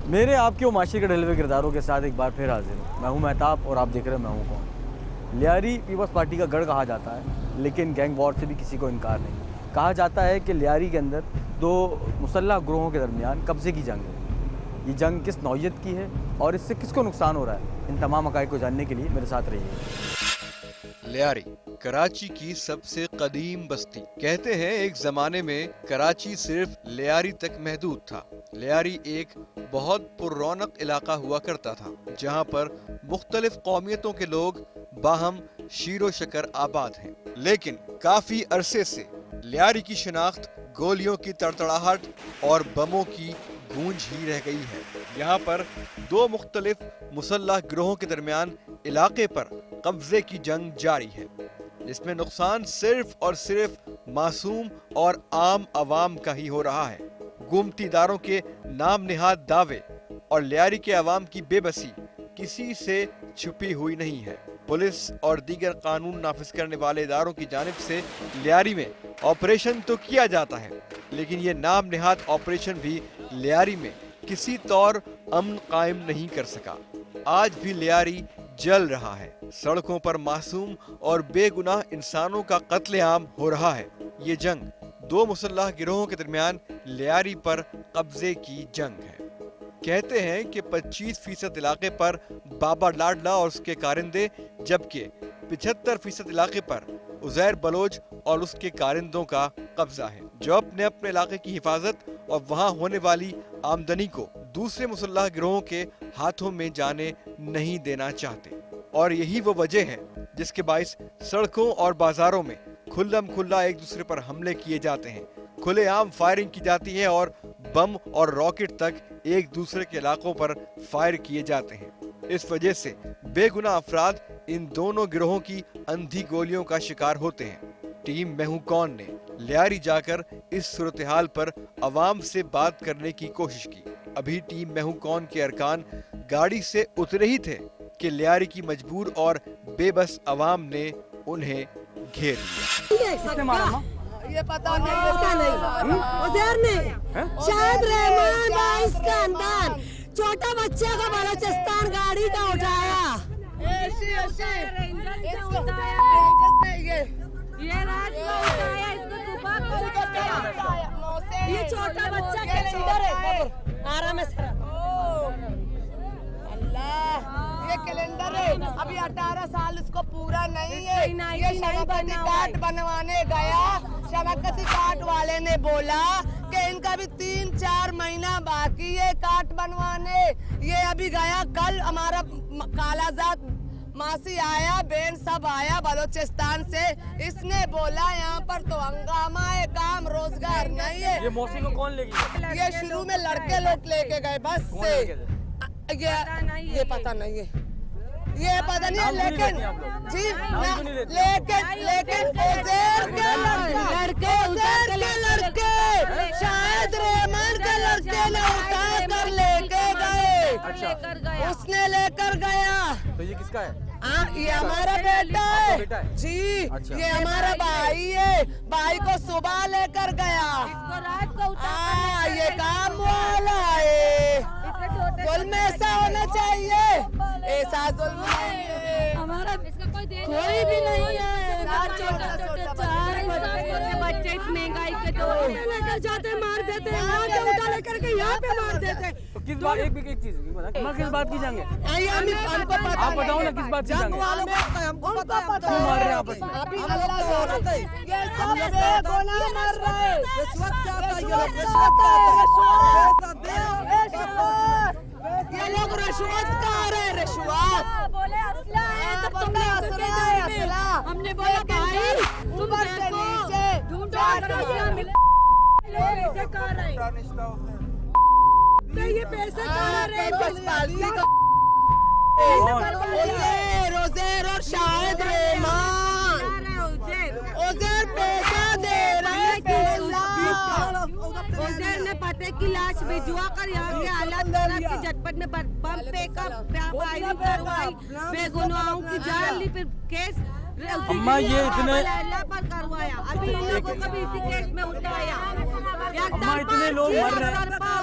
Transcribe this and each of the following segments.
मेरे आपके और माशी के ढले हुए किरदारों के साथ एक बार फिर हाजिर हूँ। मैं हूँ मेहताब और आप देख रहे हैं मैं हूँ कौन। लियारी पीपल्स पार्टी का गढ़ कहा जाता है, लेकिन गैंग वॉर से भी किसी को इनकार नहीं। कहा जाता है कि लियारी के अंदर दो मुसल्लह ग्रोहों के दरमियान कब्ज़े की जंग है। ये जंग किस नौइयत की है और इससे किसको नुकसान हो रहा है, इन तमाम हक़ाइक़ को जानने के लिए मेरे साथ रहिए। लियारी कराची की सबसे कदीम बस्ती। कहते हैं एक जमाने में कराची सिर्फ लियारी तक महदूद था। लियारी एक बहुत पुररौनक इलाका हुआ करता था, जहां पर मुख्तलिफ कौमियतों के लोग बाहम शीरो शकर आबाद हैं। लेकिन काफी अरसे से लियारी की शिनाख्त गोलियों की तड़तड़ाहट और बमों की गूंज ही रह गई है। यहाँ पर दो मुख्तलिफ मुसल्लह गिरोहों के दरमियान इलाके पर कब्जे की जंग जारी है, जिसमें नुकसान सिर्फ और सिर्फ मासूम और आम अवाम का ही हो रहा है। हुकूमती इदारों के नाम निहाद दावे और लियारी के अवाम की बेबसी किसी से छुपी हुई नहीं है। पुलिस और दीगर कानून नाफिज करने वाले इदारों की जानिब से लियारी में ऑपरेशन तो किया जाता है, लेकिन ये नाम निहाद ऑपरेशन भी लियारी में किसी तौर अमन कायम नहीं कर सका। आज भी लियारी जल रहा है। सड़कों पर मासूम और बेगुनाह इंसानों का कत्लेआम हो रहा है। ये जंग दो मुसल्लह गिरोहों के दरमियान लियारी पर कब्जे की जंग है। कहते हैं कि 25% इलाके पर बाबा लाडला और उसके कारिंदे, जबकि 75% इलाके पर उजैर बलोच और उसके कारिंदों का कब्जा है, जो अपने अपने इलाके की हिफाजत और वहां होने वाली आमदनी को दूसरे मुसल्लह गिरोहों के हाथों में जाने नहीं देना चाहते। और यही वो वजह है जिसके बाइस सड़कों और बाजारों में खुल्लम खुल्ला एक दूसरे पर हमले किए जाते हैं, खुलेआम फायरिंग की जाती है और बम और रॉकेट तक एक दूसरे के इलाकों पर फायर किए जाते हैं। इस वजह से बेगुनाह अफराद इन दोनों गिरोहों की अंधी गोलियों का शिकार होते हैं। टीम मैं हूं कौन ने लियारी जाकर इस सूरत हाल पर अवाम से बात करने की कोशिश की। अभी टीम मैं हूं कौन के अरकान गाड़ी से उतरे ही थे कि लियारी की मजबूर और बेबस अवाम ने उन्हें घेर लिया। ये पता नहीं उधर नहीं शायद रहमान बाइस का अंदाज छोटा बच्चे का बलोचिस्तान गाड़ी का उठाया। ये रात में उठाया, इसको सुबह को उठाया। ये छोटा बच्चा कैलेंडर है। आराम से अल्लाह, ये कैलेंडर है। अभी 18 साल इसको पूरा नहीं है। ये शनाख्ती कार्ड बनवाने गया। शनाख्ती कार्ड वाले ने बोला कि इनका भी 3-4 महीना बाकी है कार्ड बनवाने। ये अभी गया, कल हमारा कालाजात मासी आया, बहन सब आया बलोचिस्तान से। इसने बोला यहाँ पर तो हंगामा है, काम रोजगार नहीं है। ये मौसी को कौन लेगी? ये शुरू में लड़के लोग लेके गए बस से। ये पता नहीं है, ये पता नहीं है, लेकिन जी लेकिन लड़के शायद रहमान के लड़के ने उठा कर लेके गए। अच्छा, उसने लेकर गया। तो ये किसका है? ये हमारा बेटा है जी। अच्छा। ये हमारा भाई है। भाई को सुबह लेकर गया। ये काम वाला है। जुल्म ऐसा होना चाहिए, ऐसा जुल्म हमारा कोई भी नहीं है। बच्चे इस महंगाई के दौर में लेकर जाते मार देते हैं, वहाँ के उठा लेकर के यहाँ पे मार देते हैं। तो किस बात एक चीज किस बात की जंग है? हमको पता, आप बताओ ना किस बात की जंग है? हमको पता है। क्यों मार रहे हैं आपस में? अभी ये सब बेगुनाह मर रहे हैं। रिश्वत क्या होता है? ये लोग रिश्वत खा रहे हैं। रिश्वत बोले असला है, तो तुमने असला हमने बोला भाई ऊपर से नीचे ढूंढो असला मिले। लोग ऐसे खा रहे हैं, ये पैसे खा रहे हैं। रोजेर और शायद रहमान उजैर पैसा दे रहे हैं। उजैर ने पते की लाश भिजवा कर यहाँ के हालात खराब की झटपट में बम पे का फायरिंग करवाई, बेगुनाहों की जान ली, फिर केस अम्मा ये इतने पर करवाया। अभी इन लोगों को भी इसी केस में उठाया। अम्मा इतने लोग मर रहे हैं।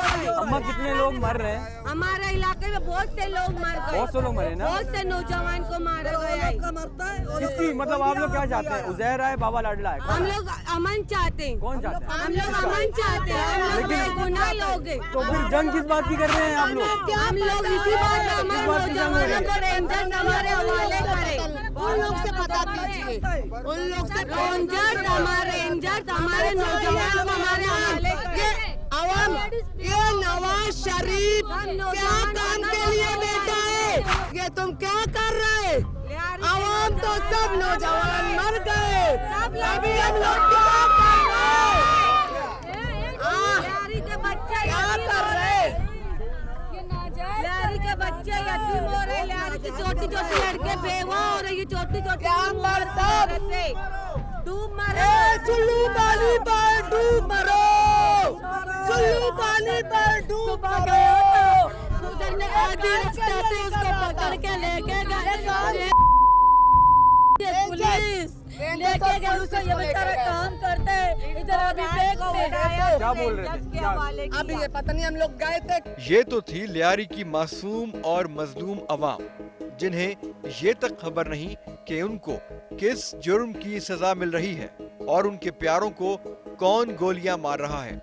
अम्मा कितने लोग मर रहे हैं? हमारे इलाके में बहुत से लोग मर गए, बहुत से लोग मरे ना? बहुत से नौजवान को मारा गया है। किसकी मतलब आप लोग क्या चाहते हैं? उजैर है, बाबा लाडला है? हम लोग अमन चाहते हैं। कौन चाहते हैं? हम लोग अमन चाहते हैं। हम लोग बेगुनाह लोग हैं। तो फिर जंग किस बात की कर रहे हैं आप लोग? हम लोग इसी बात पे हमारे नौजवानों को रेंजर्स हमारे हवाले करें। उन लोग से पता कीजिए, उन लोग से रेंजर्स हमारे नौजवान को हमारे हवाले करें। अवाम, ये नवाज शरीफ क्या काम के लिए बैठा है? ये तुम क्या कर रहे? अवाम तो सब नौजवान मर गए, अभी हम लोग क्या कर रहे? क्या कर रहे? लहरी के बच्चे यतीम हो रहे, लहरी की छोटी छोटी लड़के बेवा हो रही है, छोटी छोटी क्या मर सब? डूब ए, मरे। चुल्लू पानी पर डूब मरो, चुल्लू पानी पर डूब मरो। उधर ने आधी रास्ते से उसको पकड़ के लेके गए पुलिस, लेके गए उसे। ये बेचारा काम करता है, इधर अभी बैग बैठाया। क्या बोल रहे थे? क्या? अभी ये पता नहीं, हम लोग गए थे। ये तो थी लियारी की मासूम और मजलूम अवाम, जिन्हें ये तक खबर नहीं कि उनको किस जुर्म की सजा मिल रही है और उनके प्यारों को कौन गोलियां मार रहा है।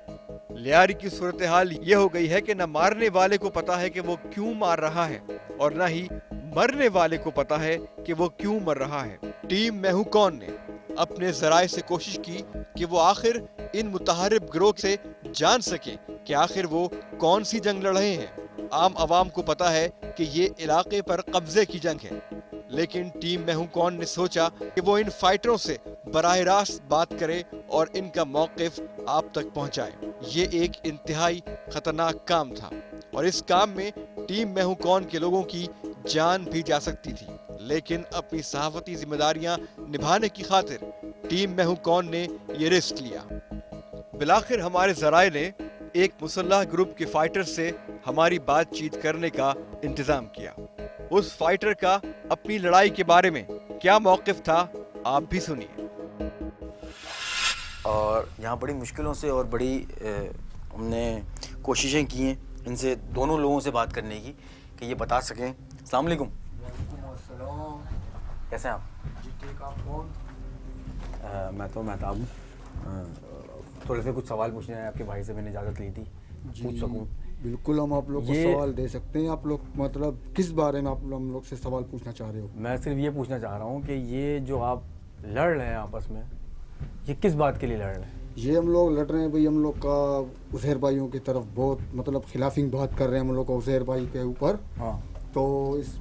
लियारी की सूरत हाल ये हो गई है कि न मारने वाले को पता है कि वो क्यों मार रहा है और न ही मरने वाले को पता है कि वो क्यों मर रहा है। टीम मैं हूं कौन ने अपने जराए से कोशिश की कि वो आखिर इन मुतहरिब गिरोह से जान सके कि आखिर वो कौन सी जंग लड़ रहे हैं। आम आवाम को पता है कि ये इलाके पर कब्जे की जंग है, लेकिन टीम मैं हूं कौन ने सोचा कि वो इन फाइटरों से बराह रास्त बात करे और इनका मौकिफ आप तक पहुंचाए। ये एक इंतहाई खतरनाक काम था और इस काम में टीम मैं हूं कौन के लोगों की जान भी जा सकती थी, लेकिन अपनी सहाफती जिम्मेदारियां निभाने की खातिर टीम मैं हूं कौन ने ये रिस्क लिया। बिलाखिर हमारे जराए ने एक मुसल्लह ग्रुप के फाइटर से हमारी बातचीत करने का इंतजाम किया। उस फाइटर का अपनी लड़ाई के बारे में क्या मौकिफ था, आप भी सुनिए। और यहाँ बड़ी मुश्किलों से और बड़ी हमने कोशिशें की हैं इनसे, दोनों लोगों से बात करने की कि ये बता सकें। अस्सलाम वालेकुम। कैसे हैं आप? जी ठीक। आप कौन? मैं तो मेहताब हूँ। थोड़े से कुछ सवाल पूछने हैं आपके भाई से, मैंने इजाज़त ली थी, पूछ सकूँ? बिल्कुल, हम आप लोग को ये- सवाल दे सकते हैं। आप लोग मतलब किस बारे में आप हम लोग से सवाल पूछना चाह रहे हो? मैं सिर्फ ये पूछना चाह रहा हूँ कि ये जो आप लड़ रहे हैं आपस में, ये किस बात के लिए लड़ रहे हैं? ये हम लोग लड़ रहे हैं भाई, हम लोग का उज़ैर भाइयों की तरफ बहुत मतलब खिलाफिंग बात कर रहे हैं हम लोग का उज़ैर भाई के ऊपर। हाँ, तो इस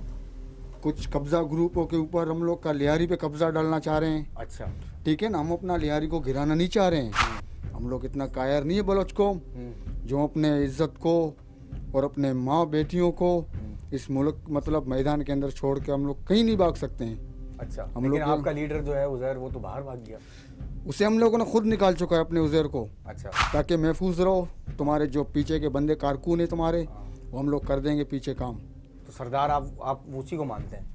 कुछ कब्जा ग्रुपों के ऊपर हम लोग का लियारी पे कब्जा डालना चाह रहे हैं। अच्छा। ठीक है ना, हम अपना लियारी को गिराना नहीं चाह रहे हैं। हम लोग इतना कायर नहीं है बलोच को, जो अपने इज्जत को और अपने माँ बेटियों को इस मुल्क मतलब मैदान के अंदर छोड़ के हम लोग कहीं नहीं भाग सकते हैं। अच्छा, हम लेकिन लोग- आपका लीडर जो है उज़ैर, वो तो बाहर भाग गया। उसे हम लोगों ने खुद निकाल चुका है अपने उज़ैर को, अच्छा। ताकि महफूज रहो। तुम्हारे जो पीछे के बंदे कारकुन है तुम्हारे, वो हम लोग कर देंगे पीछे काम। तो सरदार आप उसी को मानते हैं?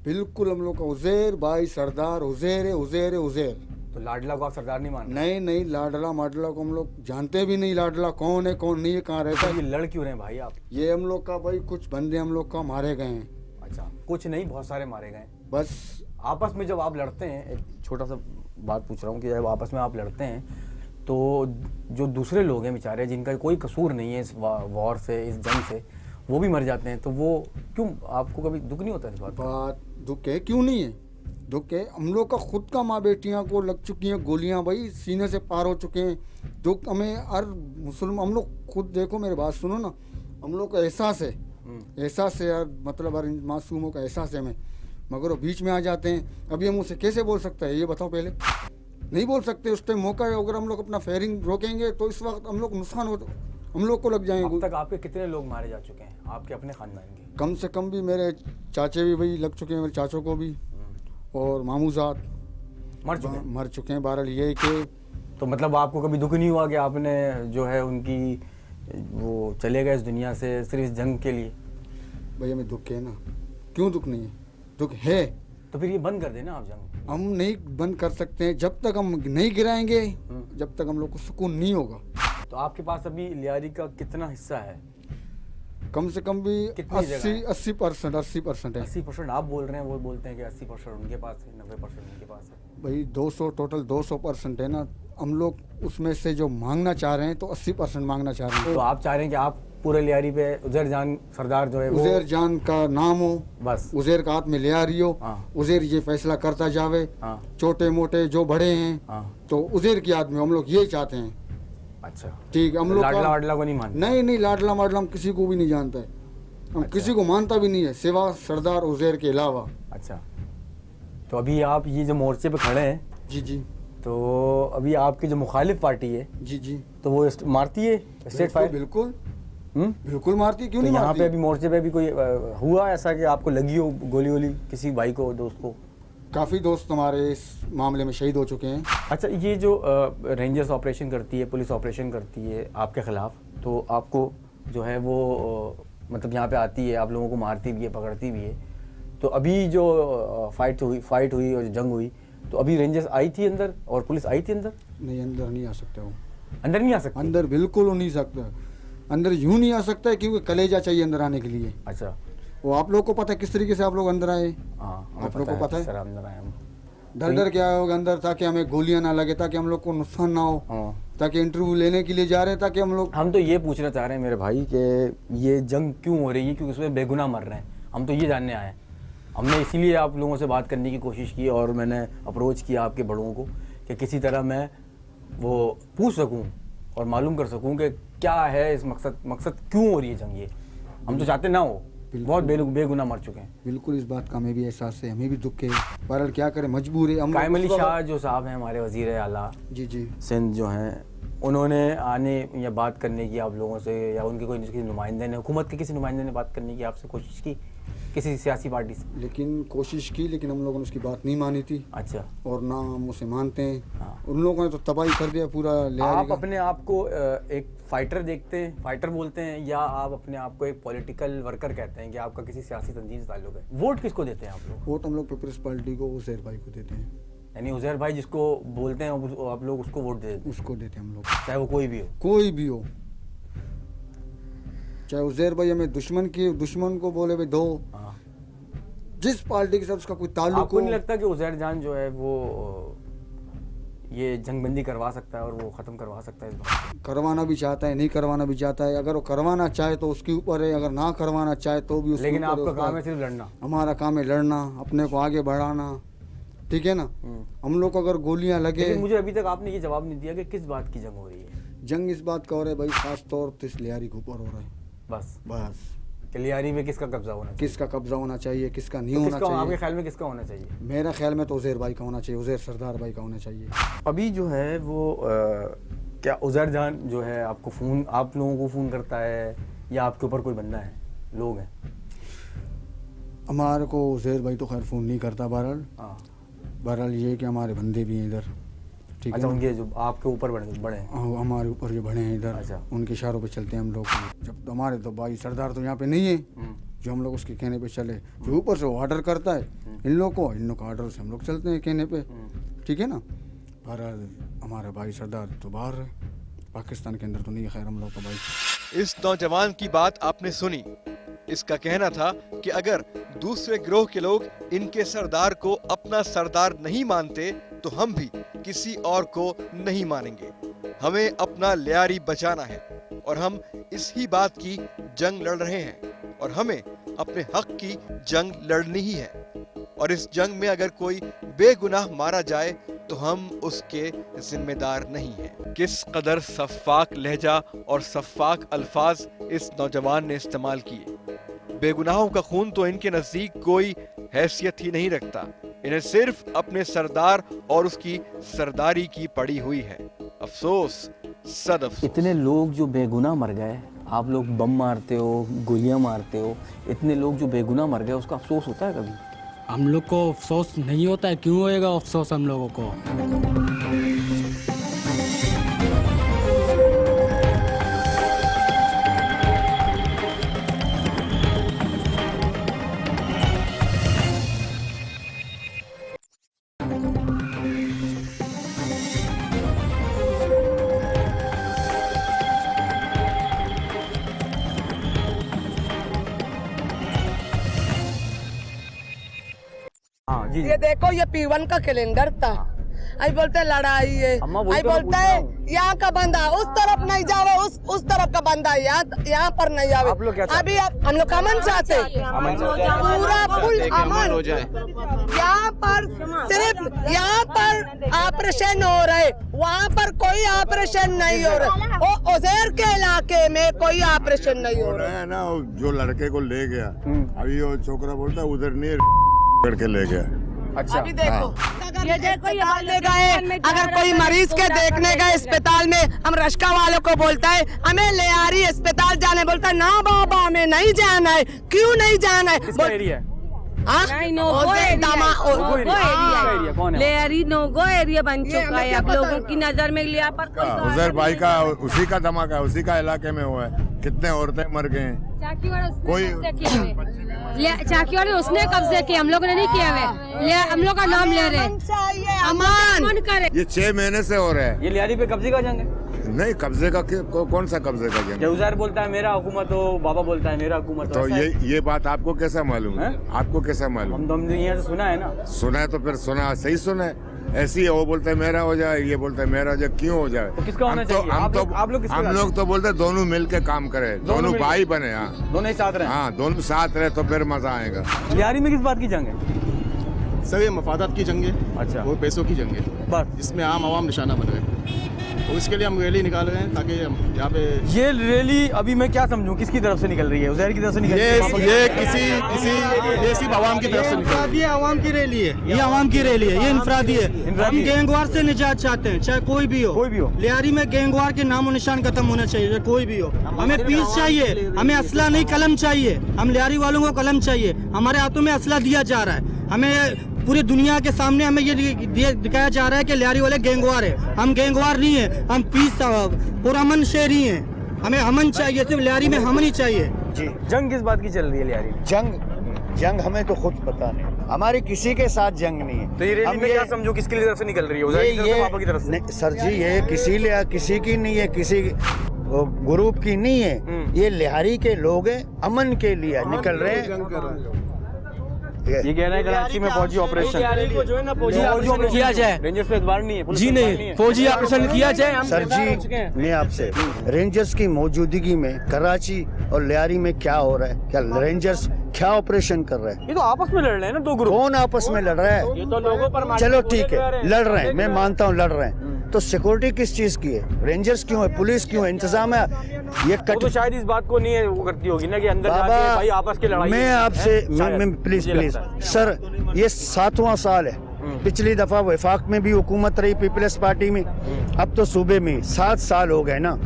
बिल्कुल, हम लोग का उज़ैर भाई सरदार उज़ैर है, उज़ैर है, उज़ैर। तो लाडला को आप सरदार नहीं मानते? नहीं नहीं, लाडला माडला को हम लोग जानते भी नहीं। लाडला कौन है कौन नहीं है, कहाँ रहता तो ये है। लड़ क्यों रहे हैं भाई आप? ये हम लोग का भाई कुछ बंदे हम लोग का मारे गए हैं अच्छा, कुछ नहीं, बहुत सारे मारे गए। बस। आपस में जब आप लड़ते हैं, एक छोटा सा बात पूछ रहा हूँ कि जब आपस में आप लड़ते हैं तो जो दूसरे लोग हैं बेचारे, जिनका कोई कसूर नहीं है इस वॉर से, इस जंग से, वो भी मर जाते हैं, तो वो क्यों, आपको कभी दुख नहीं होता इस बात का? बात दुख है, क्यों नहीं है दुख है। हम लोग का खुद का माँ बेटियाँ को लग चुकी हैं गोलियाँ भाई, सीने से पार हो चुके हैं। दुख हमें हर मुसलमान, हम लोग खुद देखो, मेरी बात सुनो ना, हम लोग का एहसास है, एहसास है यार, मतलब हर मासूमों का एहसास है हमें, मगर वो बीच में आ जाते हैं। अभी हम उसे कैसे बोल सकते हैं, ये बताओ पहले? नहीं बोल सकते। उस टाइम मौका है, अगर हम लोग अपना फायरिंग रोकेंगे तो इस वक्त हम लोग नुकसान हो, हम लोग को लग अब जाएंगे। तक आपके कितने लोग मारे जा चुके हैं, आपके अपने खानदान के? कम से कम भी मेरे चाचे भी भाई लग चुके हैं, मेरे चाचों को भी, और मामूजात मर चुके हैं। मर चुके हैं। बहरहाल ये कि तो मतलब आपको कभी दुख नहीं हुआ कि आपने जो है उनकी, वो चले गए इस दुनिया से सिर्फ इस जंग के लिए? भाई हमें दुख है ना, क्यों दुख नहीं है, दुख है। तो फिर ये बंद कर देना आप जंग। हम नहीं बंद कर सकते हैं जब तक हम नहीं गिराएंगे, जब तक हम लोग को सुकून नहीं होगा। तो आपके पास अभी लियारी का कितना हिस्सा है? कम से कम भी कितनी जगह है? 80% है 80% आप बोल रहे हैं, वो बोलते हैं कि 80% उनके पास है, 90% उनके पास है। भाई। 200 टोटल 200% है ना। हम लोग उसमें से जो मांगना चाह रहे हैं तो 80% मांगना चाह रहे हैं। तो आप चाह रहे हैं कि आप पूरे लियारी पे उजैर जान सरदार जो है वो उज़ैर जान का नाम हो, बस। उज़ैर का हाथ में लियारी हो, हाँ। उज़ैर ये फैसला करता जावे। हाँ छोटे मोटे जो बड़े हैं हाँ। तो उज़ैर की याद में हम लोग ये चाहते हैं। अच्छा, ठीक है, हम लोग लाडला वाडला को नहीं मानते? नहीं, लाडला माडला हम किसी को भी नहीं जानता है। हम अच्छा। किसी को मानता भी नहीं है सिवा सरदार उज़ैर के अलावा। अच्छा, तो अभी आप ये जो मोर्चे पे खड़े हैं, जी तो अभी आपकी जो मुखालिफ पार्टी है जी तो वो मारती है स्टेट फायर? बिल्कुल हम्म? बिल्कुल मारती, क्यों तो नहीं यहाँ मारती। पे अभी मोर्चे पे भी कोई हुआ ऐसा कि आपको लगी हो गोली वोली किसी भाई को, दोस्त को? काफ़ी दोस्त हमारे इस मामले में शहीद हो चुके हैं। अच्छा, ये जो रेंजर्स ऑपरेशन करती है, पुलिस ऑपरेशन करती है आपके ख़िलाफ़, तो आपको जो है वो मतलब यहाँ पे आती है, आप लोगों को मारती भी है, पकड़ती भी है। तो अभी जो फाइट हुई और जो जंग हुई, तो अभी रेंजर्स आई थी अंदर और पुलिस आई थी अंदर? नहीं, अंदर नहीं आ सकते हो। अंदर नहीं आ सकते? अंदर बिल्कुल हो नहीं सकता। अंदर यूं नहीं आ सकता है क्योंकि कलेजा चाहिए अंदर आने के लिए। अच्छा, वो आप लोग को पता है किस तरीके से आप लोग अंदर आए? हाँ, आप लोग को पता है? सर, अंदर आए हम। डर के आए होगा अंदर ताकि हमें गोलियां ना लगे, ताकि हम लोग को नुकसान ना हो, हाँ। ताकि इंटरव्यू लेने के लिए जा रहे हैं, ताकि हम लोग। हम तो ये पूछना चाह रहे हैं मेरे भाई कि ये जंग क्यों हो रही है, क्योंकि उसमें बेगुनाह मर रहे हैं। हम तो ये जानने आए हैं। हमने इसीलिए आप लोगों से बात करने की कोशिश की और मैंने अप्रोच किया आपके बड़ों को कि किसी तरह मैं वो पूछ सकूं और मालूम कर सकूं कि क्या है इस मकसद क्यों हो रही है जंग ये। हम तो चाहते ना हो, बहुत बेगुनाह मर चुके हैं। बिल्कुल, इस बात का हमें भी एहसास है, हमें भी दुख है। बहरहाल क्या करें, मजबूर है हम। कायम अली शाह जो साहब हैं हमारे वज़ीर आला जी सिंध जो हैं, उन्होंने आने या बात करने की आप लोगों से, या उनके कोई किसी नुमाइंदे ने, हुकूमत के किसी नुमाइंदे ने बात करने की आपसे कोशिश की किसी सियासी पार्टी से? लेकिन कोशिश की, लेकिन हम लोगों ने उसकी बात नहीं मानी थी। अच्छा, और ना हम उसे मानते हैं। हाँ। उन लोगों ने तो तबाही कर दिया पूरा लियारी आप का। अपने आप को एक फाइटर देखते हैं, फाइटर बोलते हैं, या आप अपने आप को एक पॉलिटिकल वर्कर कहते हैं कि आपका किसी सियासी तंजीम से ताल्लुक है? वोट किसको देते हैं आप लोग? वोट हम लोग पीपल्स पार्टी को, उज़ैर भाई को देते हैं। यानी उज़ैर भाई जिसको बोलते हैं आप लोग उसको वोट दे देते हैं, उसको देते हैं हम लोग, चाहे वो कोई भी हो? कोई भी हो, चाहे उज़ैर भाई हमें दुश्मन को बोले भाई दो, हाँ। जिस पार्टी के साथ उसका कोई ताल्लुक आपको हो। नहीं लगता कि उज़ैर जान जो है वो ये जंगबंदी करवा सकता है और वो ख़त्म करवा सकता है इस बात को? करवाना भी चाहता है, नहीं करवाना भी चाहता है। अगर वो करवाना चाहे तो उसके ऊपर है, अगर ना करवाना चाहे तो भी उसके लेकिन ऊपर है। आपका उसका- काम है सिर्फ लड़ना। हमारा काम है लड़ना, अपने को आगे बढ़ाना, ठीक है ना। हम लोग को अगर गोलियां लगे। लेकिन मुझे अभी तक आपने ये जवाब नहीं दिया कि किस बात की जंग हो रही है। जंग इस बात का हो रहा है भाई, खास तौर पर इस लियारी के ऊपर हो रहा है। बस कि लियारी में किसका कब्जा होना चाहिए? किसका कब्जा होना चाहिए, किसका नहीं तो होना किसका, आपके चाहिए। ख्याल में किसका होना चाहिए? मेरा ख्याल में तो उज़ैर भाई का होना चाहिए, उज़ैर सरदार भाई का होना चाहिए। अभी जो है वो क्या उज़ैर जान जो है आपको फ़ोन, आप लोगों को फ़ोन करता है या आपके ऊपर कोई बंदा है, लोग हैं? हमारे को उज़ैर भाई तो खैर फ़ोन नहीं करता। बहरहाल ये है कि हमारे बंदे भी हैं इधर, ठीक है अच्छा, ना? उनके जो आपके ऊपर बड़े हैं? हमारे ऊपर जो बड़े हैं इधर, अच्छा। उनके इशारों पे चलते हैं हम लोग। जब तो हमारे तो भाई सरदार तो यहाँ पे नहीं है जो हम लोग उसके कहने पे चले। जो ऊपर से वो ऑर्डर करता है इन लोग का ऑर्डर से हम लोग चलते हैं कहने पे, ठीक है ना। बहरहाल हमारा भाई सरदार तो बाहर है, पाकिस्तान के अंदर तो नहीं है खैर हम लोग का भाई। इस नौजवान की बात आपने सुनी। इसका कहना था कि अगर दूसरे गिरोह के लोग इनके सरदार को अपना सरदार नहीं मानते तो हम भी किसी और को नहीं मानेंगे। हमें अपना लियारी बचाना है और हम इसी बात की जंग लड़ रहे हैं और हमें अपने हक की जंग लड़नी ही है। और इस जंग में अगर कोई बेगुनाह मारा जाए तो हम उसके जिम्मेदार नहीं हैं। किस कदर सफ़ाक लहजा और सफ़ाक अल्फाज इस नौजवान ने इस्तेमाल किए। बेगुनाहों का खून तो इनके नजदीक कोई हैसियत ही नहीं रखता। इन्हें सिर्फ अपने सरदार और उसकी सरदारी की पड़ी हुई है। अफसोस, सद अफसोस। इतने लोग जो बेगुनाह मर गए, आप लोग बम मारते हो, गोलियां मारते हो, इतने लोग जो बेगुनाह मर गए, उसका अफसोस होता है कभी? हम लोग को अफसोस नहीं होता है। क्यों होएगा अफसोस हम लोगों को? जी। ये देखो ये P1 का कैलेंडर था। आई बोलते लड़ाई है, अम्मा वही आई तो मैं बोलता पूछ है रहा हूँ। यहाँ का बंदा उस तरफ नहीं जावे, उस तरफ का बंदा यहाँ पर नहीं जावे। आप लोग क्या चाहते अभी हम लोग अमन चाहते हैं, पूरा फुल अमन हो जाए। यहाँ पर सिर्फ यहाँ पर ऑपरेशन हो रहे, वहाँ पर कोई ऑपरेशन नहीं हो रहा। वो उज़ैर के इलाके में कोई ऑपरेशन नहीं हो रहा है ना। जो लड़के को ले गया, अभी वो छोकरा बोलता है उधर नहीं करके ले गया। अच्छा अभी देखो ये देखो ये ले गए, अगर कोई मरीज के देखने गए अस्पताल में, हम रश्का वालों को बोलता है हमें ले आ रही अस्पताल जाने, बोलता है ना बाबा हमें नहीं जाना है। क्यों नहीं जाना है? किसका एरिया है? नहीं no go area, Lyari no go area बन चुका है अब लोगों की नजर में। लिया पर उधर भाई का उसी का धमाका, उसी का इलाके में हुआ है। कितने औरतें मर गए हैं। चाकीवाड़ उसने कब्जे किया, हम लोगों ने नहीं किया हुए। हम लोग का नाम ले रहे हैं, अमान करे। ये 6 महीने से हो रहा है। ये लियारी पे कब्जे का जंग है? नहीं, कब्जे का कौन सा कब्जे का जंग? उज़ैर बोलता है मेरा हुकूमत हो, बाबा बोलता है मेरा हुकूमत हो। तो ये बात आपको कैसा मालूम है? आपको कैसा मालूम? हम यहाँ से सुना है ना। सुना है तो फिर सुना, सही सुना है। ऐसी है, वो बोलता है मेरा हो जाए, ये बोलता है मेरा हो जाए। क्यों हो जाए? तो किसका होना चाहिए? हम लोग तो बोलते हैं दोनों मिल के काम करें, दोनों भाई बने। हाँ, दोनों ही साथ रहे। हाँ, दोनों साथ रहे तो फिर मजा आएगा। लियारी में किस बात की जंग है? सर ये मफादात की जंग है। अच्छा। वो पैसों की जंग है बस। इसमें आम आवाम निशाना बन रहे हैं। और इसके लिए हम रैली निकाल रहे हैं ताकि यहाँ पे ये रैली अभी मैं क्या समझूं किसकी तरफ से निकल रही है? उज़ैर की तरफ से निकल रही है? ये किसी ये सिर्फ आवाम की तरफ से निकल। ये आवाम की रैली है, ये आवाम की रैली है, ये इनफरादी है। हम गैंगवार से निजात चाहते हैं, चाहे कोई भी हो। लियारी में गैंगवार के नामो निशान खत्म होना चाहिए, चाहे कोई भी हो। हमें पीस चाहिए, हमें असला नहीं कलम चाहिए। हम लियारी वालों को कलम चाहिए। हमारे हाथों में असला दिया जा रहा है, हमें पूरी दुनिया के सामने हमें ये दिखाया जा रहा है कि लियारी वाले गैंगवार है। हम गैंगवार नहीं है, हम पीस पुरअमन शहरी हैं। हमें अमन चाहिए, सिर्फ लियारी में अमन ही चाहिए। जी। जंग किस बात की चल रही है लियारी में? जंग हमें तो खुद पता नहीं, हमारी किसी के साथ जंग नहीं है। तो ये रैली में क्या समझो किसकी तरफ से निकल रही है? उज़ैर की तरफ से, बाबा की तरफ से? नहीं सर जी, ये किसी की नहीं है, किसी ग्रुप की नहीं है। ये लियारी के लोग हैं, अमन के लिए निकल रहे हैं। ये कह रहे हैं कराची में फौजी ऑपरेशन जो है ना फौजी ऑपरेशन किया जाए। रेंजर्स पे एतबार नहीं है? जी नहीं, फौजी ऑपरेशन किया जाए। सर जी मैं आपसे, रेंजर्स की मौजूदगी में कराची और लियारी में क्या हो रहा है? क्या रेंजर्स क्या ऑपरेशन कर रहे हैं? ये तो आपस में लड़ रहे हैं ना, दो ग्रुप। कौन आपस में लड़ रहा है? ये तो लोगों पर चलो ठीक है, लड़ रहे हैं, मैं मानता हूँ लड़ रहे हैं। तो सिक्योरिटी किस चीज की है? रेंजर्स क्यों है? पुलिस क्यों है? इंतजाम है? ये वो तो शायद इस बात को नहीं है, वो करती होगी ना कि अंदर बाबा, जाके भाई आपस की लड़ाई। मैं आपसे प्लीज सर, ये 7वां साल है। पिछली दफा वफाक में भी हुकूमत रही पीपल्स पार्टी में, अब तो सूबे में 7 साल हो गए ना।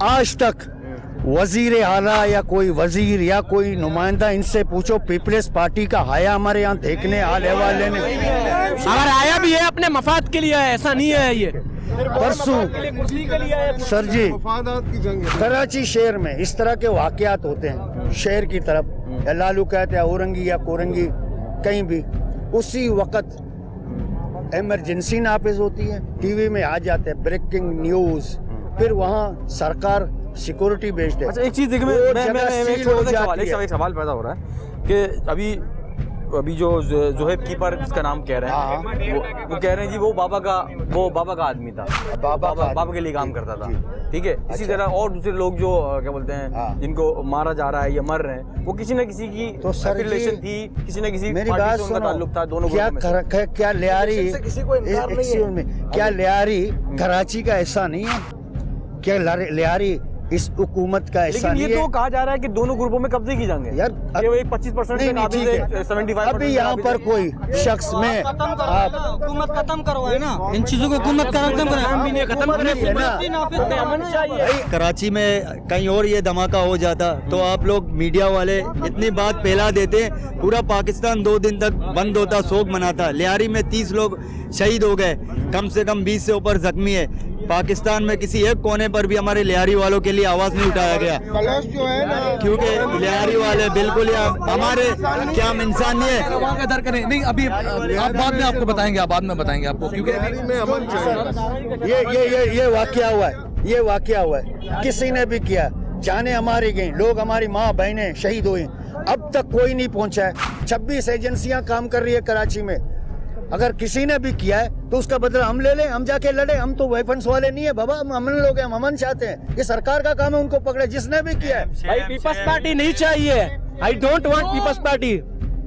आज तक वजीर आला या कोई वजीर या कोई नुमाइंदा, इनसे पूछो पीपल्स पार्टी का आया हमारे यहाँ देखने आने वाले ने? अगर आया भी है अपने मफाद के लिए है, ऐसा नहीं है। ये परसों सर जी कराची शहर में इस तरह के वाकयात होते हैं, शहर की तरफ या लालू कहते हैं औरंगी या कोरंगी कहीं भी, उसी वक्त इमरजेंसी नाफिज होती है, टीवी में आ जाते हैं ब्रेकिंग न्यूज, फिर वहाँ सरकार सिक्योरिटी भेजते हैं। अच्छा एक चीज देखिए, एक सवाल पैदा हो रहा है कि अभी जो जोहेब कीपर जिसका नाम कह रहे हैं, वो कह रहे हैं जी वो बाबा का आदमी था, बाबा के लिए काम करता था। ठीक है, इसी तरह और दूसरे लोग जो क्या बोलते हैं जिनको मारा जा रहा है या मर रहे हैं, वो किसी न किसी की तो रिलेशन थी, किसी न किसी मेरी बात सुनो, ताल्लुक था दोनों। क्या लियारी कराची का ऐसा नहीं है? क्या लियारी इस हुकूमत का ऐसा नहीं है? ये तो कहा जा रहा है कि दोनों ग्रुपों में कब्जे की जंग है यार। ये 25% से काबिल है, 75% अभी यहाँ पर कोई शख्स में हुकूमत खत्म करवाए ना, इन चीजों को हुकूमत खत्म करे। कराची में कहीं और ये धमाका हो जाता तो आप लोग मीडिया वाले इतनी बात फैला देते, पूरा पाकिस्तान 2 दिन तक बंद होता, शोक मनाता। लियारी में 30 लोग शहीद हो गए, कम से कम 20 से ऊपर जख्मी है। पाकिस्तान में किसी एक कोने पर भी हमारे लियारी वालों के लिए आवाज नहीं उठाया गया, क्योंकि लियारी वाले बिल्कुल हमारे क्या हम इंसान नहीं है। नहीं अभी आप बाद में आपको बताएंगे, आप बाद में बताएंगे आपको, क्योंकि ये वाकया हुआ है, किसी ने भी किया, जाने हमारी गई, लोग हमारी माँ बहनें शहीद हुई, अब तक कोई नहीं पहुंचा है। 26 एजेंसियां काम कर रही है कराची में, अगर किसी ने भी किया है तो उसका बदला हम ले लें, हम जाके लड़े। हम तो वेपन्स वाले नहीं है बाबा, हम अमन लोग हैं, हम अमन चाहते हैं। ये सरकार का काम है उनको पकड़े जिसने भी किया है। भाई पीपल्स पार्टी नहीं चाहिए। I don't want people's party.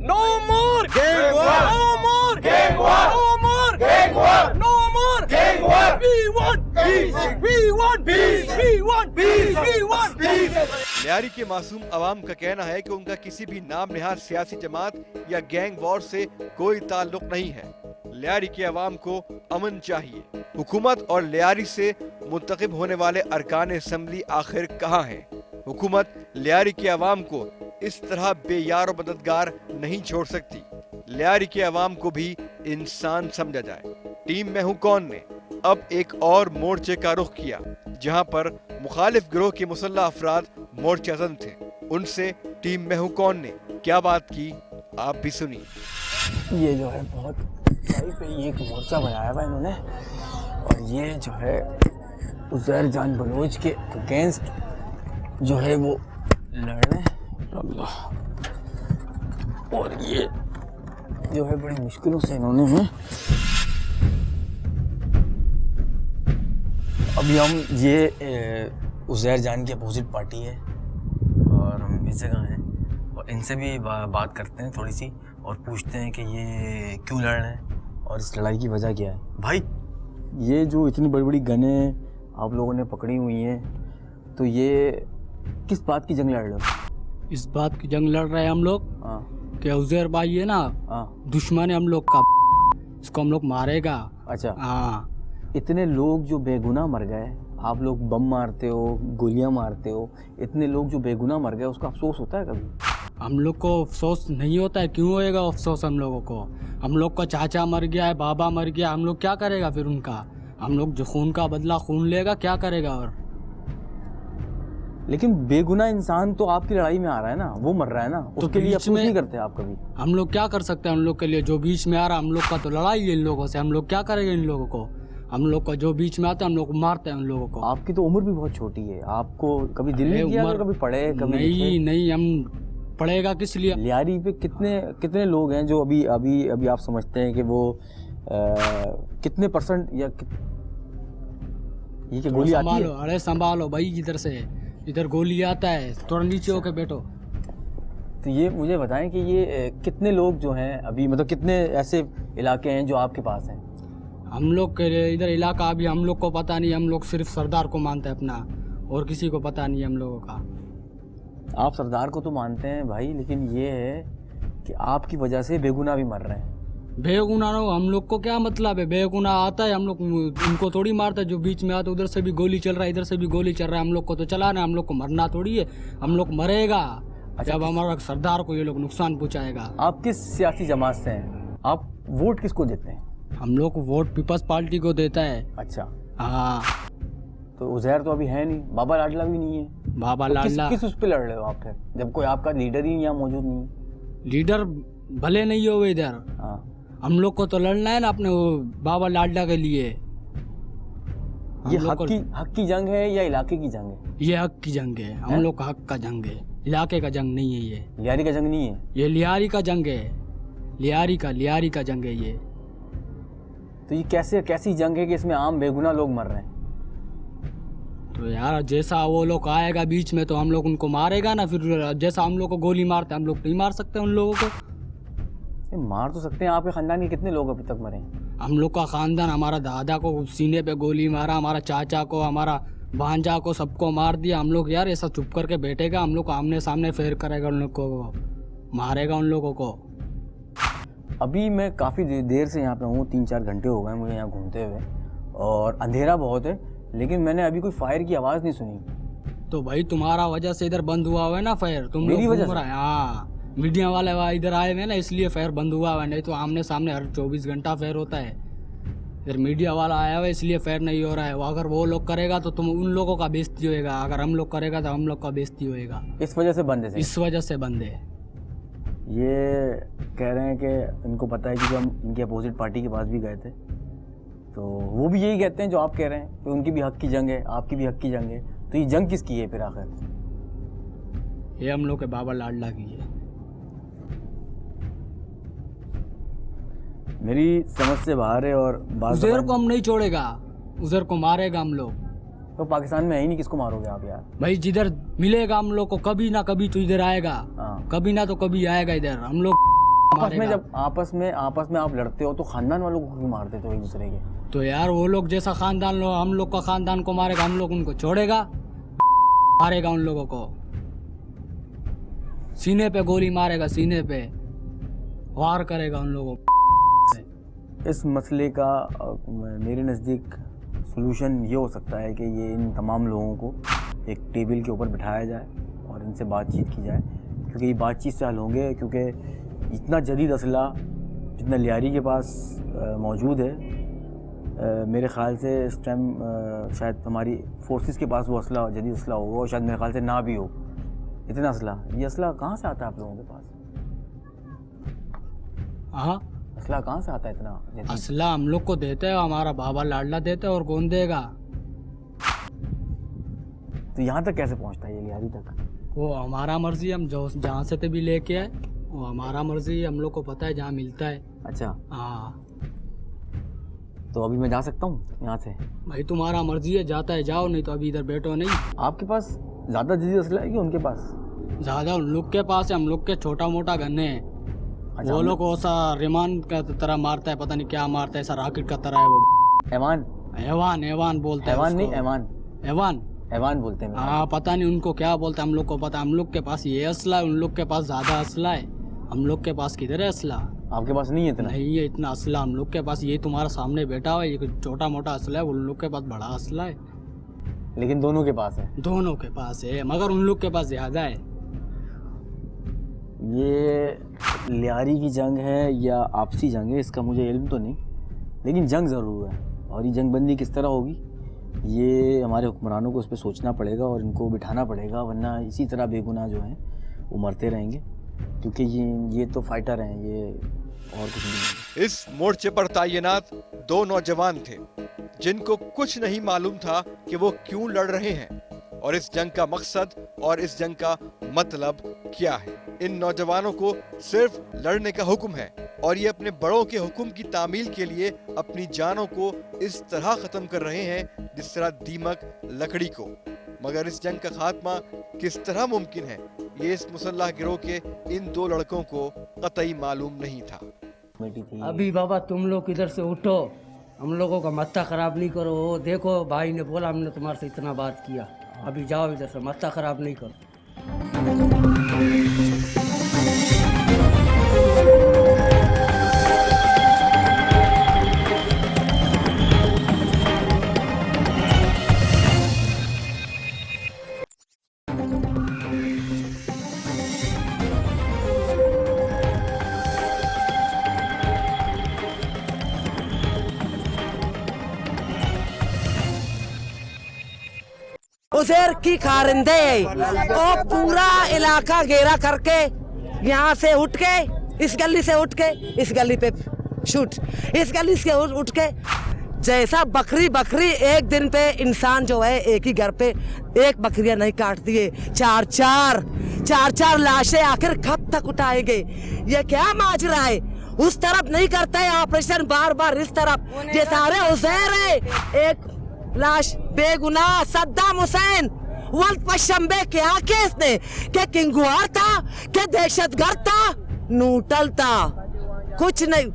No more gang war, no more gang war, no more gang war, no more gang war. We want peace, we want peace, we want peace, we want peace. Lyari के मासूम अवाम का कहना है कि उनका किसी भी नाम निहाद सियासी जमात या गैंग वॉर से कोई ताल्लुक नहीं है। लियारी के अवाम को अमन चाहिए। हुकूमत और लियारी से मुंतखब होने वाले अरकान असम्बली आखिर कहाँ हैं? हुकूमत लियारी के अवाम को इस तरह बेयार और मददगार नहीं छोड़ सकती। लियारी के अवाम को भी इंसान समझा जाए। टीम में हूँ कौन ने अब एक और मोर्चे का रुख किया, जहां पर मुखालिफ गिरोह के मुसल्लह अफराद मोर्चाजन थे। उनसे टीम में हूँ कौन ने क्या बात की, आप भी सुनिए। ये जो है बहुत ऊंचाई पे ये एक मोर्चा बनाया हुआ इन्होंने, और ये जो है उज़ैर जान बलोच के अगेंस्ट जो है वो लड़ रहे हैं। और ये जो है बड़ी मुश्किलों से इन्होंने है। अभी हम ये उज़ैर जान की अपोजिट पार्टी है और हम इस जगह हैं और इनसे भी बात करते हैं थोड़ी सी और पूछते हैं कि ये क्यों लड़ रहे हैं और इस लड़ाई की वजह क्या है। भाई, ये जो इतनी बड़ी बड़ी गनें आप लोगों ने पकड़ी हुई हैं, तो ये किस बात की जंग लड़ रहे हो? इस बात की जंग लड़ रहे हैं हम लोग कि उज़ैर भाई है ना, दुश्मन है हम लोग का, इसको हम लोग मारेगा। अच्छा, हाँ। इतने लोग जो बेगुनाह मर गए, आप लोग बम मारते हो, गोलियां मारते हो, इतने लोग जो बेगुनाह मर गए, उसका अफसोस होता है कभी? हम लोग को अफसोस नहीं होता है। क्यों होएगा अफसोस हम लोगों को? हम लोग का चाचा मर गया है, बाबा मर गया, हम लोग क्या करेगा फिर उनका? हम लोग जो खून का बदला खून लेगा, क्या करेगा? और लेकिन बेगुनाह इंसान तो आपकी लड़ाई में आ रहा है ना, वो मर रहा है ना, तो उसके लिए अफसोस नहीं करते आप कभी? हम लोग क्या कर सकते हैं उन लोग के लिए? जो बीच में आ रहा, हम लोग का तो लड़ाई है इन लोगों से, हम लोग क्या करेंगे इन लोगों को? हम लोग का जो बीच में आता है हम लोग मारते हैं उन लोगों को। आपकी तो उम्र भी बहुत छोटी है, आपको कभी दिल नहीं किया कभी पढ़े? कभी नहीं, हम पढ़ेगा किस लिए? लियारी पे कितने लोग हैं जो अभी आप समझते हैं कि वो कितने परसेंट या ये गोली आती है? अरे संभालो भाई, इधर गोली आता है, थोड़ा नीचे होके बैठो। तो ये मुझे बताएं कि ये कितने लोग जो हैं अभी, मतलब कितने ऐसे इलाके हैं जो आपके पास हैं? हम लोग के इधर इलाका अभी हम लोग को पता नहीं, हम लोग सिर्फ सरदार को मानते हैं अपना, और किसी को पता नहीं हम लोगों का। आप सरदार को तो मानते हैं भाई, लेकिन ये है कि आपकी वजह से बेगुनाह भी मर रहे हैं। बेगुनाह हम लोग को क्या मतलब है? बेगुनाह आता है, हम लोग उनको थोड़ी मारते हैं। जो बीच में आता है उधर से भी गोली चल रहा है, इधर से भी गोली चल रहा है, हम लोग को तो चलाना है, हम लोग को मरना थोड़ी है, हम लोग मरेगा जब हमारा सरदार को ये लोग नुकसान पहुँचाएगा। आप किस सियासी जमात से हैं? आप वोट किसको देते हैं? हम लोग वोट पीपल्स पार्टी को देता है। अच्छा, हाँ। तो उज़ैर तो अभी है नहीं, बाबा लाडला भी नहीं है। बाबा लाडला किस उस पे लड़ रहे हो आप फिर, जब कोई आपका लीडर ही यहाँ मौजूद नहीं है? लीडर भले नहीं हो इधर, हम लोग को तो लड़ना है ना अपने वो बाबा लाडला के लिए। ये हक की जंग है या इलाके की जंग है? ये हक की जंग है, हम लोग का हक का जंग है, इलाके का जंग नहीं है। ये लियारी का जंग नहीं है, ये लियारी का जंग है, लियारी का जंग है ये। तो ये कैसी जंग है कि इसमें आम बेगुनाह लोग मर रहे हैं? तो यार जैसा वो लोग आएगा बीच में तो हम लोग उनको मारेगा ना, फिर जैसा हम लोग को गोली मारते हम लोग नहीं मार सकते उन लोगों को? मार तो सकते हैं। आपके खानदान के कितने लोग अभी तक मरे? हम लोग का खानदान, हमारा दादा को सीने पे गोली मारा, हमारा चाचा को, हमारा भांजा को, सबको मार दिया। हम लोग यार ऐसा चुप करके बैठेगा? हम लोग को आमने सामने फेर करेगा, उन लोग को मारेगा उन लोगों को। अभी मैं काफ़ी देर से यहाँ पे हूँ, 3-4 घंटे हो गए मुझे यहाँ घूमते हुए, और अंधेरा बहुत है, लेकिन मैंने अभी कोई फायर की आवाज़ नहीं सुनी। तो भाई तुम्हारा वजह से इधर बंद हुआ है ना फायर, तुम मेरी वजह से? हाँ, मीडिया वाले इधर आए हुए ना, इसलिए फायर बंद हुआ है, नहीं तो आमने सामने हर 24 घंटा फायर होता है। इधर मीडिया वाला आया हुआ है इसलिए फायर नहीं हो रहा है। अगर वो लोग करेगा तो तुम उन लोगों का बेइज्जती होएगा, अगर हम लोग करेगा तो हम लोग का बेइज्जती होएगा। इस वजह से बंद है? इस वजह से बंद है। ये कह रहे हैं कि इनको पता है कि हम इनके अपोजिट पार्टी के पास भी गए थे, तो वो भी यही कहते हैं जो आप कह रहे हैं कि उनकी भी हक की जंग है, आपकी भी हक की जंग है। तो ये जंग किसकी है फिर आखिर? ये हम लोग के बाबा लाडला की है। मेरी समझ से बाहर है और उज़ैर को हम नहीं छोड़ेगा, उज़ैर को मारेगा हम लोग। तो पाकिस्तान में है ही नहीं, किसको मारोगे आप यार? भाई जिधर मिलेगा हम लोग को कभी ना कभी तो इधर आएगा, कभी ना तो कभी आएगा इधर। हम लोग जब आपस में आप लड़ते हो तो खानदान वालों को क्यों मारते हो एक दूसरे के? तो यार वो लोग जैसा खानदान लो, हम लोग का खानदान को मारेगा, हम लोग उनको छोड़ेगा, मारेगा उन लोगों को, सीने पे गोली मारेगा, सीने पे वार करेगा उन लोगों को। इस मसले का मेरे नज़दीक सलूशन ये हो सकता है कि ये इन तमाम लोगों को एक टेबल के ऊपर बिठाया जाए और इनसे बातचीत की जाए, क्योंकि ये बातचीत से हल होंगे। क्योंकि इतना जदीद असला जितना लियारी के पास मौजूद है, मेरे ख़्याल से इस टाइम शायद हमारी फोर्सेस के पास वो असला, जदीद असला होगा, और शायद मेरे ख्याल से ना भी हो इतना असला। ये असला कहाँ से आता है आप लोगों के पास? हाँ, असला कहाँ से आता है इतना जदीद? असला हम लोग को देते हैं, हमारा बाबा लाडला देता है, और कौन देगा? तो यहाँ तक कैसे पहुँचता है ये लियारी तक? वो हमारा मर्जी, हम जो जहाँ से भी लेके आए वो हमारा मर्जी, हम लोग को पता है जहाँ मिलता है। अच्छा, हाँ। तो अभी मैं जा सकता हूँ यहाँ से? भाई तुम्हारा मर्जी है, जाता है जाओ, नहीं तो अभी इधर बैठो नहीं। आपके पास ज़्यादा जदीद असला है कि उनके पास? ज़्यादा उन लोग के पास है, हम लोग के छोटा मोटा गन्ने हैं। अच्छा, वो लोग ऐसा रिमान का तरह मारता है, पता नहीं क्या मारता है, ऐसा रॉकेट का तरह है वो। ऐवान बोलते हैं। ऐवान नहीं, ऐवान बोलते हैं। हाँ, पता नहीं उनको क्या बोलते हैं, हम लोग को पता। हम लोग के पास ये असला है, उन लोग के पास ज़्यादा असला है। हम लोग के पास किधर है असला? आपके पास नहीं है इतना? नहीं है इतना असला हम लोग के पास। ये तुम्हारा सामने बैठा हुआ है, ये छोटा मोटा असला है, उन लोग के पास बड़ा असला है। लेकिन दोनों के पास है? दोनों के पास है, मगर उन लोग के पास ज़्यादा है। ये लियारी की जंग है या आपसी जंग है, इसका मुझे इल्म तो नहीं, लेकिन जंग ज़रूर है। और ये जंग बंदी किस तरह होगी, ये हमारे हुक्मरानों को उस पर सोचना पड़ेगा और इनको बिठाना पड़ेगा, वरना इसी तरह बेगुनाह जो हैं वो मरते रहेंगे। क्योंकि ये तो फाइटर हैं, ये और कुछ नहीं। इस मोर्चे पर तैनात 2 नौजवान थे जिनको कुछ नहीं मालूम था कि वो क्यों लड़ रहे हैं और इस जंग का मकसद और इस जंग का मतलब क्या है। इन नौजवानों को सिर्फ लड़ने का हुक्म है और ये अपने बड़ों के हुक्म की तामील के लिए अपनी जानों को इस तरह खत्म कर रहे हैं जिस तरह दीमक लकड़ी को। मगर इस जंग का खात्मा किस तरह मुमकिन है, ये इस मुसल्लह गिरोह के इन 2 लड़कों को कतई मालूम नहीं था। अभी बाबा तुम लोग इधर से उठो, हम लोगों का मत्था खराब नहीं करो। वो देखो भाई ने बोला हमने तुम्हारे से इतना बात किया, अभी जाओ इधर से, मत्था खराब नहीं करो। उज़ैर की खारिंदे और पूरा इलाका घेरा करके यहाँ से उठ के इस गली से उठ के इस गली पे शूट, इस गली से उठ के जैसा बकरी एक दिन पे इंसान जो है एक ही घर पे एक बकरियां नहीं काटती है, चार लाशें आखिर कब तक उठाएंगे? ये क्या माजरा है? उस तरफ नहीं करता है ऑपरेशन, बार इस तरफ। ये सारे उज़ैर है, एक लाश बेगुनाह सद्दाम हुसैन वल्द पशंबे क्या केस ने, क्या किंगुआर था, क्या दहशतगर्द था, नूटल था, कुछ नहीं,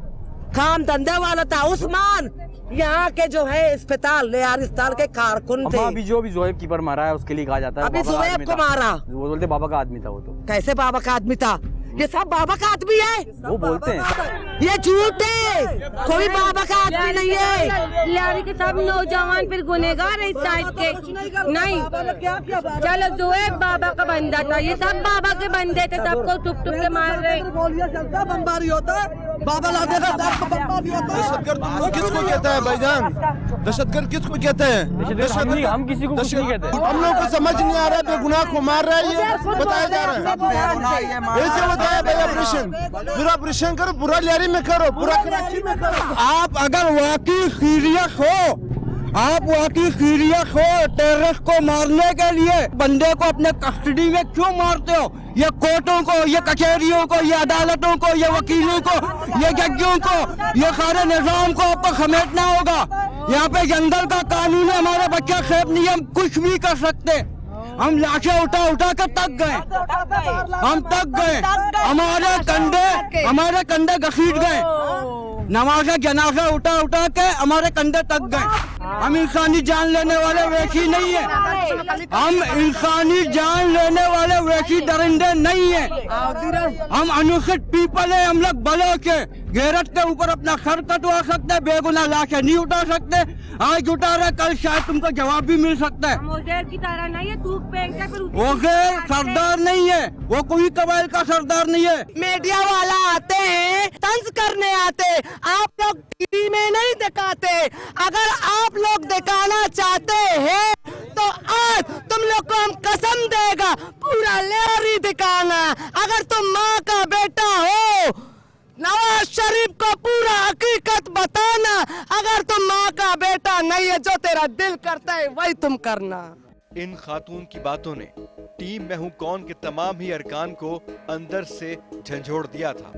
काम धंधे वाला था। उस्मान यहाँ के जो है अस्पताल लियारिस्तान के कारकुन थे। अभी जो भी जोएब कीपर मारा है उसके लिए कहा जाता है अभी जोएब को मारा, वो बोलते बाबा का आदमी था। वो तो कैसे बाबा का आदमी था? ये सब बाबा का आदमी है, वो बोलते हैं। ये झूठ है, कोई बाबा का आदमी नहीं है। लियारी के सब नौजवान फिर गुनेगार है इस साइड के नहीं। चलो जोएब बाबा का बंदा था, ये सब बाबा के बंदे थे, सबको टुक के मार रहे। बमबारी होता है बाबा लादे का बमबारी होता है। दहशतगर्द किसको कहता है भाईजान? दहशतगर्द किसको कहते हैं? हम किसी को कुछ नहीं कहते। हम लोग को समझ नहीं आ रहा है, बेगुनाह को मार रहा है, ये बताया जा रहा है। ऐसे बताया भाई, ऑपरेशन पूरा ऑपरेशन करो, पूरा लियारी में करो, पूरा कराची में करो। आप अगर वाकई सीरियस हो आप वहाँ की सीरियस हो टेररिस्ट को मारने के लिए बंदे को अपने कस्टडी में क्यों मारते हो? ये कोर्टों को, ये कचहरियों को, ये अदालतों को, ये वकीलों को, ये जजों को, ये सारे निजाम को आपको समेटना होगा। यहाँ पे जंगल का कानून है, हमारे बच्चे सेफ नहीं है, हम कुछ भी कर सकते। हम लाशें उठा उठा के तक गए, हम तक गए, हमारे कंधे घसीट गए, नमाज़े जनाजा उठा उठा के हमारे कंधे तक गए। हम इंसानी जान लेने वाले वैसी नहीं है, हम इंसानी जान लेने वाले वैसी दरिंदे नहीं है। हम अनुसूचित पीपल है, हम लोग बलोच है। गैरत के ऊपर अपना सर कटवा सकते हैं, बेगुनाह लाशें नहीं उठा सकते। आज उठा रहे, कल शायद तुमको जवाब भी मिल सकता है। की तरह नहीं है, तू वो सरदार नहीं है, वो कोई कबाइल का सरदार नहीं है। मीडिया वाला आते हैं, तंज करने आते, आप लोग टीवी में नहीं दिखाते। अगर आप लोग दिखाना चाहते हैं तो आज तुम लोग को हम कसम देगा पूरा लेहरी दिखाना। अगर तुम माँ का बेटा हो, नवाज शरीफ को पूरा हकीकत बताना। अगर तुम माँ का बेटा नहीं है, जो तेरा दिल करता है वही तुम करना। इन खातून की बातों ने टीम मैं हूं कौन के तमाम ही अरकान को अंदर से झंझोड़ दिया था।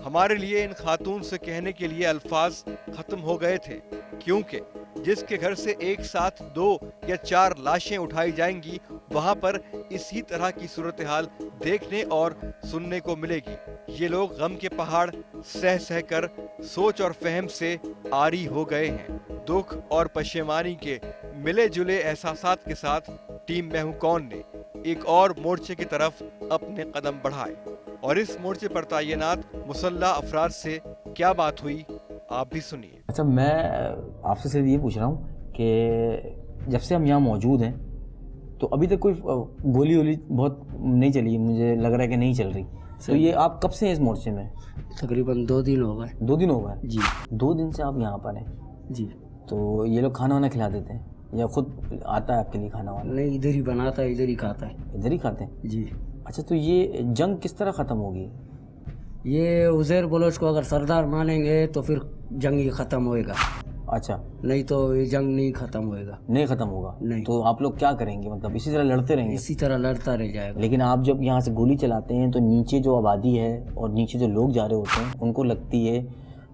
हमारे लिए इन खातून से कहने के लिए अल्फाज खत्म हो गए थे, क्योंकि जिसके घर से एक साथ 2 या 4 लाशें उठाई जाएंगी, वहां पर इसी तरह की सूरत हाल देखने और सुनने को मिलेगी। ये लोग गम के पहाड़ सह सह कर सोच और फहम से आरी हो गए हैं। दुख और पशेमानी के मिले जुले एहसासात के साथ टीम मैं हूं कौन ने एक और मोर्चे की तरफ अपने कदम बढ़ाए, और इस मोर्चे पर तैनात मुसल्ला अफराद से क्या बात हुई आप भी सुनिए। अच्छा, मैं आपसे सिर्फ ये पूछ रहा हूँ कि जब से हम यहाँ मौजूद हैं तो अभी तक कोई गोली वोली बहुत नहीं चली, मुझे लग रहा है कि नहीं चल रही। तो ये आप कब से हैं इस मोर्चे में? तकरीबन 2 दिन हो गए। 2 दिन हो गए जी। 2 दिन से आप यहाँ पर हैं जी। तो ये लोग खाना वाना खिला देते हैं या खुद आता है आपके लिए खाना वाना? नहीं, इधर ही बनाता है, इधर ही खाता है। इधर ही खाते हैं जी। अच्छा, तो ये जंग किस तरह ख़त्म होगी? ये उज़ैर बलोच को अगर सरदार मानेंगे तो फिर जंग ही ख़त्म होएगा। अच्छा, नहीं तो ये जंग नहीं ख़त्म होएगा। नहीं ख़त्म होगा? नहीं। तो आप लोग क्या करेंगे? मतलब इसी तरह लड़ते रहेंगे? इसी तरह लड़ता रह जाएगा। लेकिन आप जब यहाँ से गोली चलाते हैं तो नीचे जो आबादी है और नीचे जो लोग जा रहे होते हैं उनको लगती है,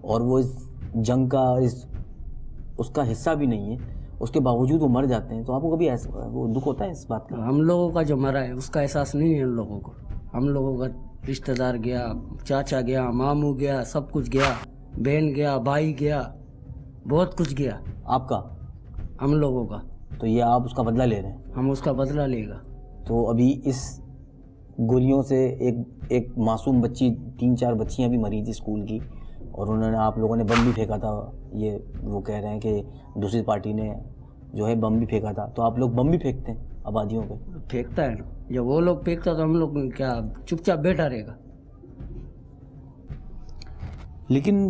और वो इस जंग का उसका हिस्सा भी नहीं है, उसके बावजूद वो मर जाते हैं, तो आपको कभी ऐसा वो दुख होता है इस बात का? हम लोगों का जो मरा है उसका एहसास नहीं है उन लोगों को। हम लोगों का रिश्तेदार गया, चाचा गया, मामू गया, सब कुछ गया, बहन गया, भाई गया, बहुत कुछ गया। आपका? हम लोगों का। तो ये आप उसका बदला ले रहे हैं? हम उसका बदला लेगा। तो अभी इस गोलियों से एक मासूम बच्ची, 3-4 बच्चियां भी मरी थी स्कूल की, और उन्होंने, आप लोगों ने बम भी फेंका था। ये वो कह रहे हैं कि दूसरी पार्टी ने जो है बम भी फेंका था। तो आप लोग बम भी फेंकते हैं आबादियों पे? फेंकता है ना, जब वो लोग फेंकता तो हम लोग क्या चुपचाप बैठा रहेगा? लेकिन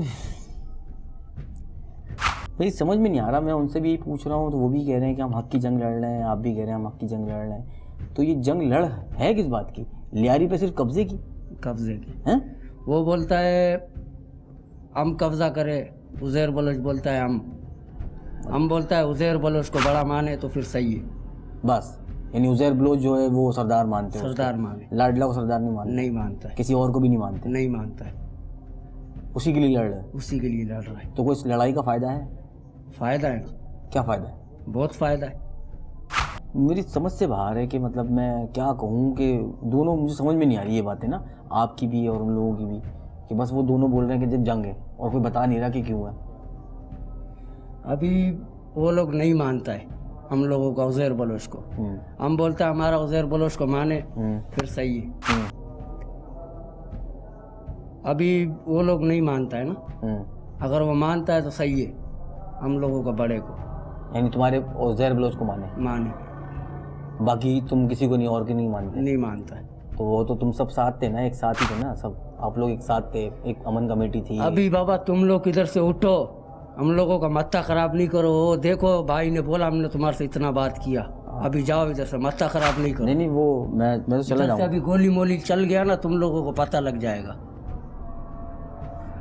भाई समझ में नहीं आ रहा, मैं उनसे भी यही पूछ रहा हूँ तो वो भी कह रहे हैं कि हम हक की जंग लड़ रहे हैं, आप भी कह रहे हैं हम हक की जंग लड़ रहे हैं। तो ये जंग लड़ है किस बात की? लियारी पे सिर्फ कब्जे की? कब्जे की हैं? वो बोलता है हम कब्जा करें, उज़ैर बलोच बोलता है हम बोलता है उज़ैर बलोच को बड़ा माने तो फिर सही है बस। यानी उज़ैर बलोच जो है वो सरदार मानते हैं? सरदार माने। लाडला को सरदार नहीं मानते? नहीं मानता है। किसी और को भी नहीं मानते? नहीं मानता है। उसी के लिए लड़ रहे हैं? उसी के लिए लड़ रहा है। तो कोई इस लड़ाई का फ़ायदा है? फ़ायदा है। क्या फ़ायदा है? बहुत फ़ायदा है। मेरी समझ से बाहर है कि मतलब मैं क्या कहूँ कि दोनों, मुझे समझ में नहीं आ रही ये बातें ना, आपकी भी और उन लोगों की भी, कि बस वो दोनों बोल रहे हैं कि जब जंग है और कोई बता नहीं रहा कि क्यों है। अभी वो लोग नहीं मानता है हम लोगों का उज़ैर बलोच को। हम बोलते हैं हमारा उज़ैर बलोच को माने फिर सही है। अभी वो लोग नहीं मानता है ना, अगर वो मानता है तो सही है हम लोगों का बड़े को। यानी तुम्हारे उज़ैर बलोच को माने, बाकी तुम किसी को नहीं और की नहीं मानते? नहीं मानता है। तो वो तो तुम सब साथ थे ना, एक साथ ही थे ना सब, आप लोग एक साथ थे, एक अमन कमेटी थी। अभी बाबा तुम लोग इधर से उठो, हम लोगों का मत्था खराब नहीं करो। वो देखो भाई ने बोला हमने तुम्हारे से इतना बात किया, अभी जाओ इधर से, मत्था खराब नहीं करो। नहीं वो मैं तो चला जाऊंगा। अभी गोली मोली चल गया ना तुम लोगों को पता लग जाएगा।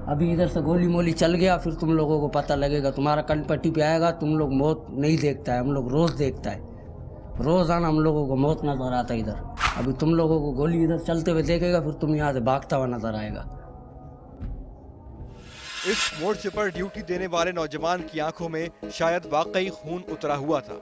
अभी इधर से गोली मोली चल गया, फिर तुम लोगों को पता लगेगा, तुम्हारा कनपट्टी पे आएगा। तुम लोग मौत नहीं देखता है, हम लोग रोज़ देखता है, रोज़ाना हम लोगों को मौत नज़र आता है इधर। अभी तुम लोगों को गोली इधर चलते हुए देखेगा, फिर तुम यहाँ से भागता हुआ नज़र आएगा। इस मोर्चे पर ड्यूटी देने वाले नौजवान की आंखों में शायद वाकई खून उतरा हुआ था।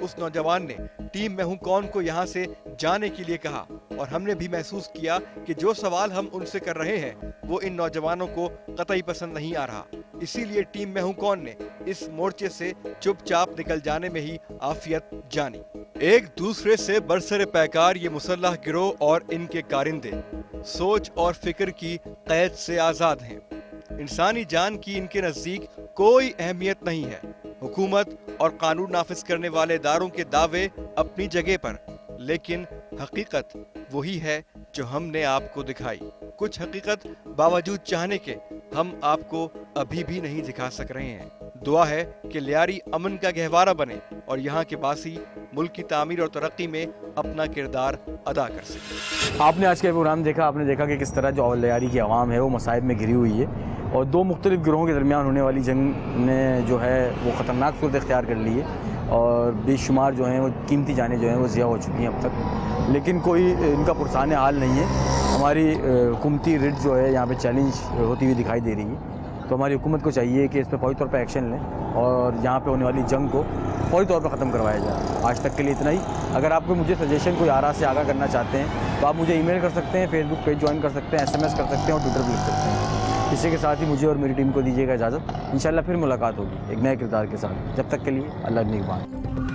उस नौजवान ने टीम मैं हूं कौन को यहां से जाने के लिए कहा और हमने भी महसूस किया कि जो सवाल हम उनसे कर रहे हैं वो इन नौजवानों को कतई पसंद नहीं आ रहा। इसीलिए टीम मैं हूं कौन ने इस मोर्चे से चुपचाप निकल जाने में ही आफियत जानी। एक दूसरे से बरसरे पैकार ये मुसल्लह गिरोह और इनके कारिंदे सोच और फिक्र की कैद से आजाद हैं। इंसानी जान की इनके नजदीक कोई अहमियत नहीं है। हुकूमत और कानून नाफिज करने वाले इदारों के दावे अपनी जगह पर, लेकिन हकीकत वही है जो हमने आपको दिखाई। कुछ हकीकत बावजूद चाहने के हम आपको अभी भी नहीं दिखा सक रहे हैं। दुआ है कि लियारी अमन का गहवारा बने और यहाँ के बासी मुल्क की तामीर और तरक्की में अपना किरदार अदा कर सके। आपने आज का प्रोग्राम देखा, आपने देखा कि किस तरह जो लियारी की आवाम है वो मसाइब में घिरी हुई है और दो मुख्तलिफ गिरोहों के दरमियान होने वाली जंग ने जो है वो ख़तरनाक सूरत इख्तियार कर ली है और बेशुमार जो हैं वो कीमती जानें जो हैं वो ज़िया हो चुकी हैं अब तक, लेकिन कोई इनका पुरसाने हाल नहीं है। हमारी हुकूमती रिट जो है यहाँ पे चैलेंज होती हुई दिखाई दे रही है, तो हमारी हुकूमत को चाहिए कि इस पर फौरी तौर पर एक्शन लें और यहाँ पे होने वाली जंग को फौरी तौर पर ख़त्म करवाया जाए। आज तक के लिए इतना ही। अगर आपको मुझे सजेशन कोई आरा से आगाह करना चाहते हैं तो आप मुझे ईमेल कर सकते हैं, फेसबुक पेज ज्वाइन कर सकते हैं, SMS कर सकते हैं और ट्विटर पर लिख सकते हैं। इसी के साथ ही मुझे और मेरी टीम को दीजिएगा इजाज़त। इंशाल्लाह फिर मुलाकात होगी एक नए किरदार के साथ। जब तक के लिए अल्लाह निगहबान।